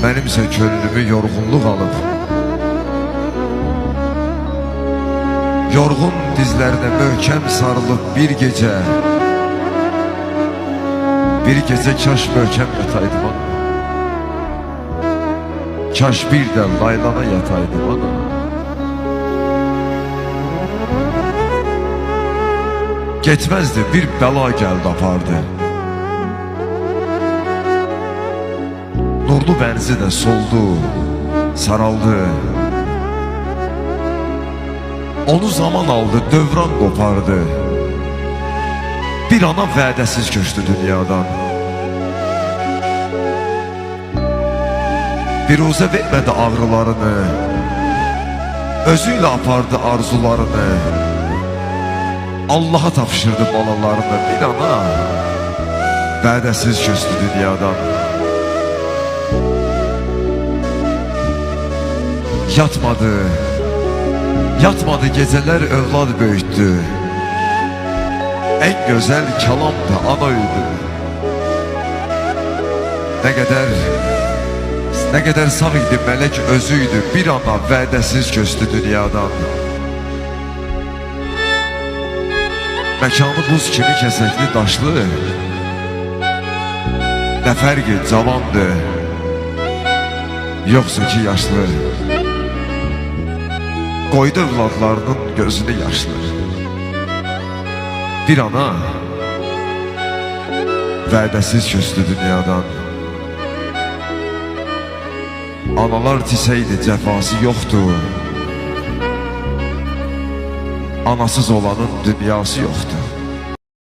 Mənimsə könlümü yorğunluq alıb. Yorğun dizlərinə möhkəm sarılıb bir gecə kaş möhkəm yataydım ana. Kaş bir də laylana yataydım ana. Getməzdi, bir bəla gəldi apardı. Nurlu bənzi də soldu, saraldı. Onu zaman aldı, dövran qopardı. Bir ana vədəsiz köçdü dünyadan. Biruzə vermədi ağrılarını, özüylə apardı arzularını. Allah'a tapşırdı balalarını. Bir ana vədəsiz köçdü dünyadan. Yatmadı geceler övlad böyüttü. En güzel kalam da ana üydü. Ne kadar sağ idi melek özüydü. Bir ana vədəsiz köçdü dünyadan. Məkanı buz kimi kəsəkli daşlı, nə fərqi cavandı, yoxsa ki yaşlı. Qoydu övladlarının gözünü yaşlı. Bir ana vədəsiz köçdü dünyadan. Analar tisəydi, cəfası yoxdur. Anasız olanın dünyası yoxdur.